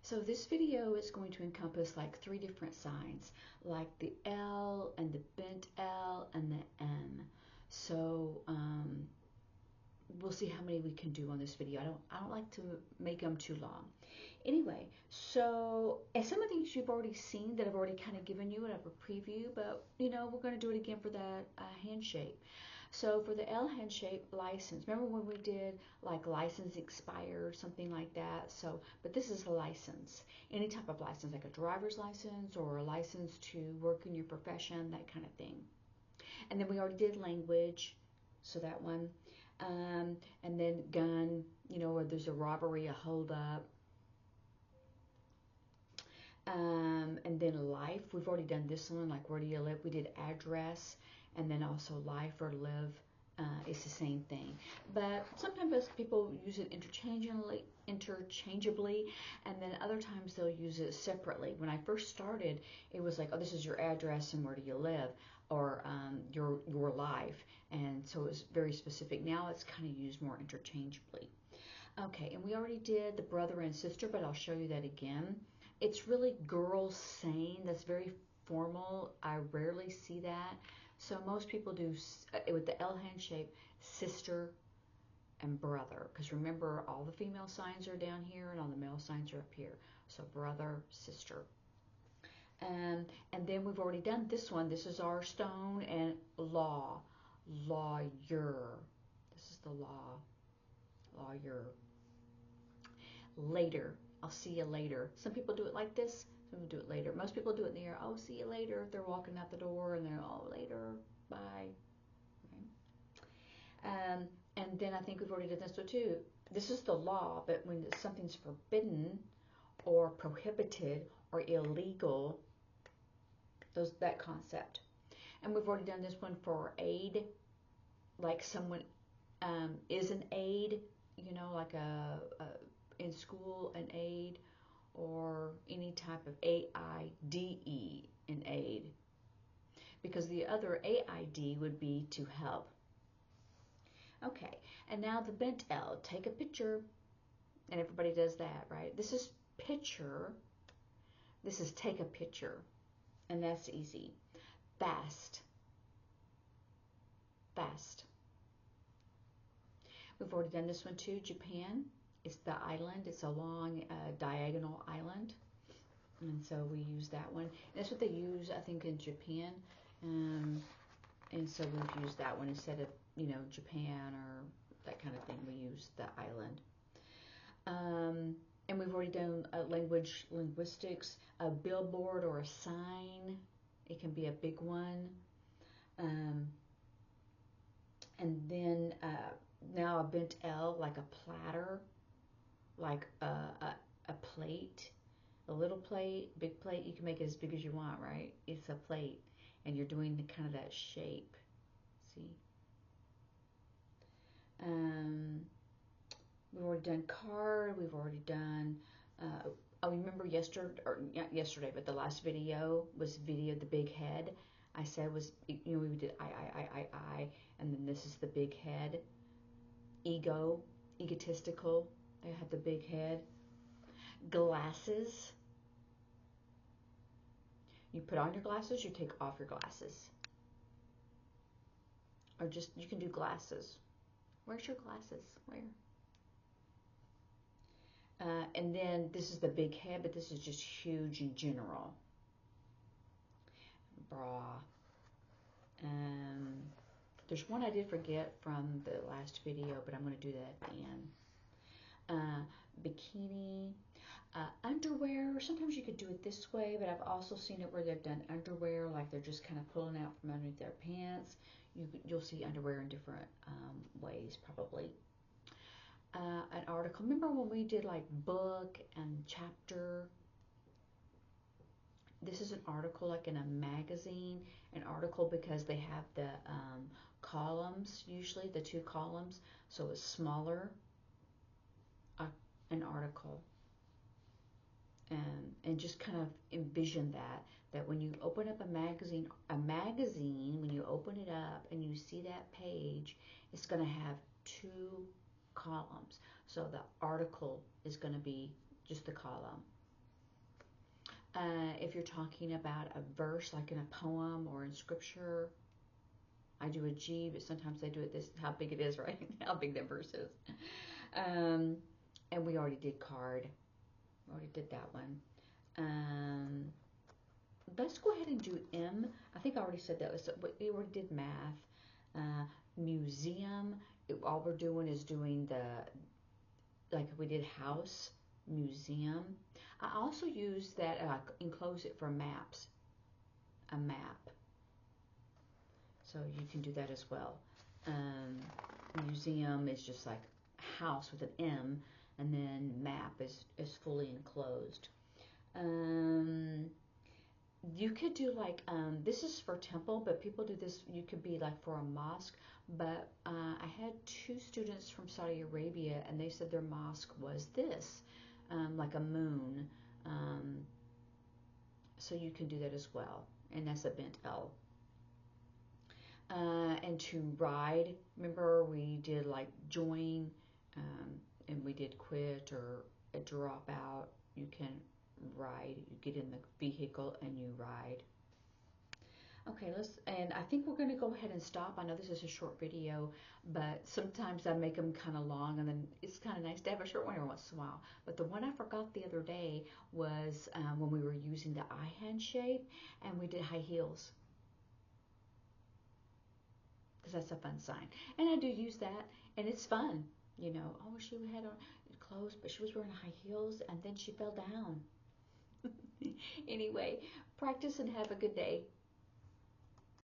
So this video is going to encompass like 3 different signs, like the L and the bent L and the N. So we'll see how many we can do on this video. I don't like to make them too long. Anyway, so and some of these you've already seen that I've already kind of given you a preview, but you know we're going to do it again for that handshape. So for the L handshake, license. Remember when we did like license expired, something like that? So, but this is a license. Any type of license, like a driver's license or a license to work in your profession, that kind of thing. And then we already did language, so that one. And then gun, you know, where there's a robbery, a holdup. And then life, we've already done this one, like where do you live? We did address, and then also life or live is the same thing. But sometimes people use it interchangeably, and then other times they'll use it separately. When I first started, it was like, oh, this is your address and where do you live, or your life, and so it was very specific. Now it's kind of used more interchangeably. Okay, and we already did the brother and sister, but I'll show you that again. It's really girls saying, that's very formal. I rarely see that. So most people do, with the L handshake, sister and brother. Because remember, all the female signs are down here and all the male signs are up here. So brother, sister. And then we've already done this one. This is our stone and law. Lawyer. This is the law. Lawyer. Later. I'll see you later. Some people do it like this. Some people do it later. Most people do it in the air. Oh, see you later. If they're walking out the door and they're, oh, later. Bye. Okay. And then I think we've already done this one too. This is the law, but when something's forbidden or prohibited or illegal, that concept. And we've already done this one for aid, like someone is an aid, you know, like in school, an aid, or any type of AIDE in aid, because the other AID would be to help. Okay, and now the bent L, take a picture, and everybody does that, right? This is picture, this is take a picture, and that's easy. Fast, fast. We've already done this one too, Japan. It's the island. It's a long diagonal island, and so we use that one. And that's what they use, I think, in Japan. And so we've used that one instead of, you know, Japan or that kind of thing. We use the island. And we've already done linguistics, a billboard or a sign. It can be a big one. And then now a bent L, like a platter. Like a plate, a little plate, big plate. You can make it as big as you want, right? It's a plate, and you're doing the kind of that shape. See? We've already done card. We've already done. I remember yesterday, or not yesterday, but the last video was the big head. I said was, you know, we did I, and then this is the big head. Ego, egotistical. They have the big head. Glasses. You put on your glasses, you take off your glasses. Or just, you can do glasses. Where's your glasses? Where? And then this is the big head, but this is just huge in general. Bra. There's one I did forget from the last video, but I'm going to do that again. Bikini, underwear. Sometimes you could do it this way, but I've also seen it where they've done underwear, like they're just kind of pulling out from underneath their pants. You'll see underwear in different ways, probably. An article. Remember when we did like book and chapter? This is an article, like in a magazine. An article because they have the columns, usually the 2 columns, so it's smaller. An article, and just kind of envision that when you open up a magazine, when you open it up and you see that page, it's going to have 2 columns. So the article is going to be just the column, If you're talking about a verse, like in a poem or in scripture, I do a G, but sometimes they do it this, how big it is, right? How big that verse is. And we already did card. We already did that one. Let's go ahead and do M. I think I already said that. We already did math. Museum. All we're doing is doing like we did house, museum. I also use that, enclose it for maps. A map. So you can do that as well. Museum is just like house with an M, and then map is fully enclosed. You could do like, this is for temple, but people do this, you could be like for a mosque, but I had 2 students from Saudi Arabia, and they said their mosque was this, like a moon. So you can do that as well, and that's a bent L. And to ride, remember we did like join, and we did quit or a drop out. You can ride, you get in the vehicle and you ride. Okay, and I think we're going to go ahead and stop. I know this is a short video, but sometimes I make them kind of long, and then it's kind of nice to have a short one every once in a while. But the one I forgot the other day was when we were using the I hand shape, and we did high heels. Because that's a fun sign. And I do use that, and it's fun. You know, oh, she had on clothes, but she was wearing high heels, and then she fell down. Anyway, practice and have a good day.